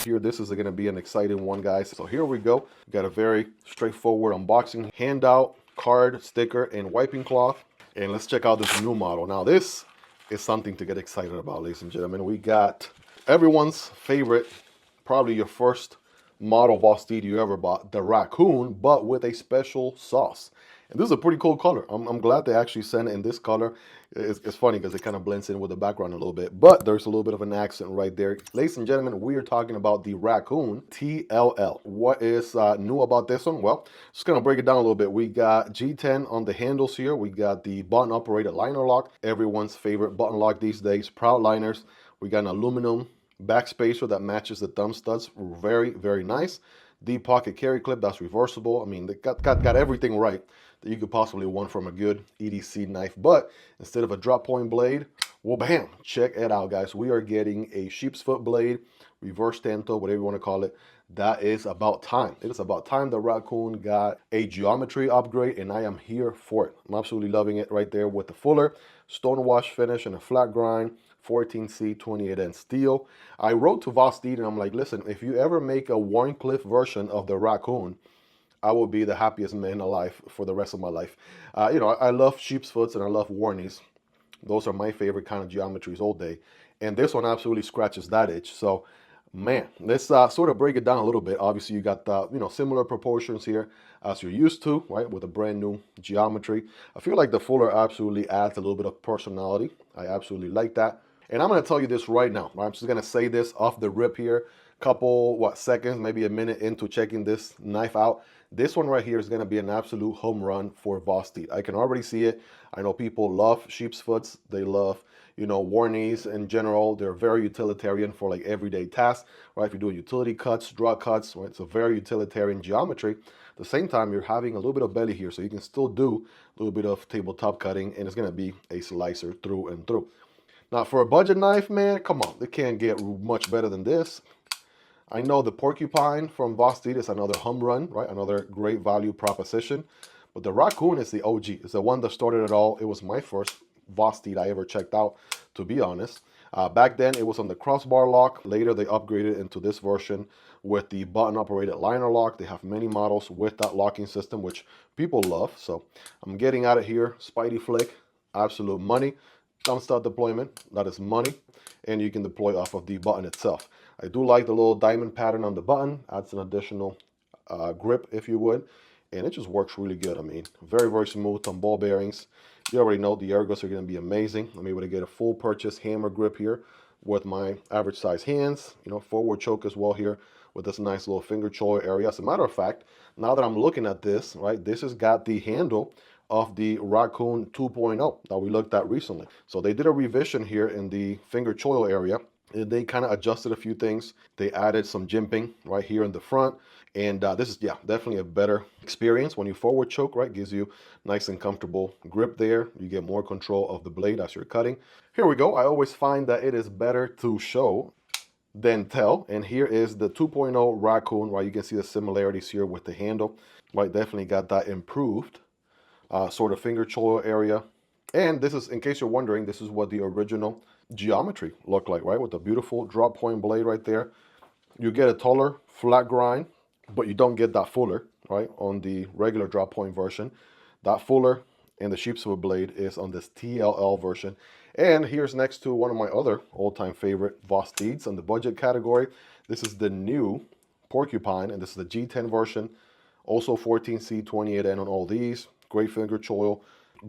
here. This is going to be an exciting one, guys. So here we go. We got a very straightforward unboxing, handout, card, sticker, and wiping cloth. And let's check out this new model. Now this is something to get excited about, ladies and gentlemen. We got everyone's favorite, probably your first model Vosteed you ever bought, the Raccoon, but with a special sauce. And this is a pretty cool color. I'm glad they actually sent it in this color. It's funny because it kind of blends in with the background a little bit, but there's a little bit of an accent right there. Ladies and gentlemen, we are talking about the Raccoon TLL. What is new about this one? Well, just gonna break it down a little bit. We got G10 on the handles here. We got the button operated liner lock, everyone's favorite button lock these days, proud liners. We got an aluminum back spacer that matches the thumb studs. Very, very nice. The pocket carry clip that's reversible. I mean, they got everything right that you could possibly want from a good EDC knife. But instead of a drop point blade, well, bam, check it out, guys. We are getting a sheepsfoot blade, reverse tanto, whatever you want to call it. That is about time. It is about time the Raccoon got a geometry upgrade, and I am here for it. I'm absolutely loving it right there with the fuller stonewash finish and a flat grind. 14C 28N steel. I wrote to Vosteed and I'm like, listen, if you ever make a Warncliffe version of the Raccoon, I will be the happiest man alive for the rest of my life. You know, I love sheepsfoots and I love Warnies. Those are my favorite kind of geometries all day. And this one absolutely scratches that itch. So, man, let's sort of break it down a little bit. Obviously, you got the, you know, similar proportions here as you're used to, right, with a brand new geometry. I feel like the fuller absolutely adds a little bit of personality. I absolutely like that. And I'm going to tell you this right now. I'm just going to say this off the rip here. Couple, seconds, maybe a minute into checking this knife out. This one right here is going to be an absolute home run for Vosteed. I can already see it. I know people love sheepsfoots. They love, you know, Warnies in general. They're very utilitarian for like everyday tasks, right? If you're doing utility cuts, draw cuts, right? It's a very utilitarian geometry. At the same time, you're having a little bit of belly here, so you can still do a little bit of tabletop cutting, and it's going to be a slicer through and through. Now, for a budget knife, man, come on. They can't get much better than this. I know the Porcupine from Vosteed is another home run, right? Another great value proposition. But the Raccoon is the OG. It's the one that started it all. It was my first Vosteed I ever checked out, to be honest. Back then, it was on the crossbar lock. Later, they upgraded into this version with the button-operated liner lock. They have many models with that locking system, which people love. So I'm getting at it here. Spidey flick, absolute money. Thumb stud deployment, that is money, and you can deploy off of the button itself. I do like the little diamond pattern on the button, adds an additional grip, if you would, and it just works really good. I mean, very, very smooth on ball bearings. You already know the ergos are going to be amazing. I'm able to get a full purchase hammer grip here with my average size hands, you know, forward choke as well here with this nice little finger choil area. As a matter of fact, now that I'm looking at this, right, this has got the handle of the Raccoon 2.0 that we looked at recently. So they did a revision here in the finger choil area. They kind of adjusted a few things. They added some jimping right here in the front. And this is, yeah, definitely a better experience when you forward choke, right? Gives you nice and comfortable grip there. You get more control of the blade as you're cutting. Here we go. I always find that it is better to show than tell. And here is the 2.0 Raccoon, right? You can see the similarities here with the handle, right? Definitely got that improved sort of finger choil area. And this is, in case you're wondering, this is what the original geometry looked like, right? With the beautiful drop point blade right there. You get a taller flat grind, but you don't get that fuller, right? On the regular drop point version. That fuller and the sheepsfoot blade is on this TLL version. And here's next to one of my other all-time favorite Vosteeds in the budget category. This is the new Porcupine, and this is the G10 version. Also 14C 28N on all these. Great finger choil,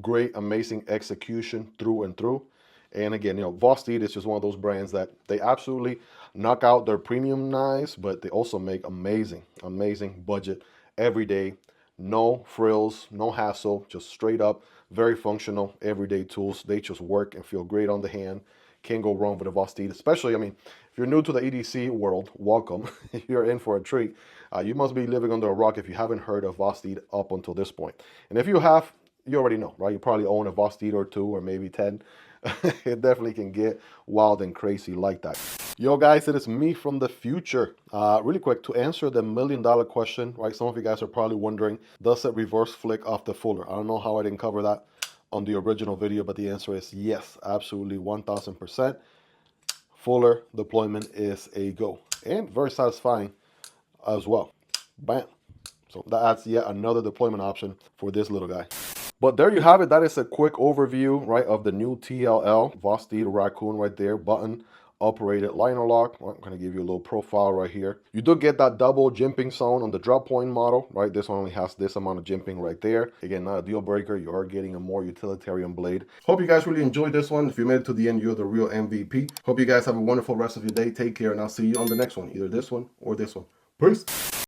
great, amazing execution through and through. And again, you know, Vosteed is just one of those brands that they absolutely knock out their premium knives, but they also make amazing, amazing budget, everyday, no frills, no hassle, just straight up, very functional, everyday tools. They just work and feel great on the hand. Can't go wrong with a Vosteed, especially, I mean, if you're new to the EDC world, welcome. You're in for a treat. You must be living under a rock if you haven't heard of Vosteed up until this point. And if you have, you already know, right? You probably own a Vosteed or 2 or maybe 10. It definitely can get wild and crazy like that. Yo guys, it is me from the future. Really quick, to answer the $1 million question, right? Some of you guys are probably wondering, does it reverse flick off the fuller? I don't know how I didn't cover that on the original video, but the answer is yes, absolutely 1000%. Fuller deployment is a go. and very satisfying as well. Bam. So that adds yet another deployment option for this little guy. But there you have it. That is a quick overview, right, of the new TLL Vosteed Raccoon right there, button operated liner lock. Well, I'm going to give you a little profile right here. You do get that double jimping zone on the drop point model, right? This one only has this amount of jimping right there. Again, not a deal breaker. You are getting a more utilitarian blade. Hope you guys really enjoyed this one. If you made it to the end, you're the real MVP. Hope you guys have a wonderful rest of your day. Take care, and I'll see you on the next one, either this one or this one. Peace.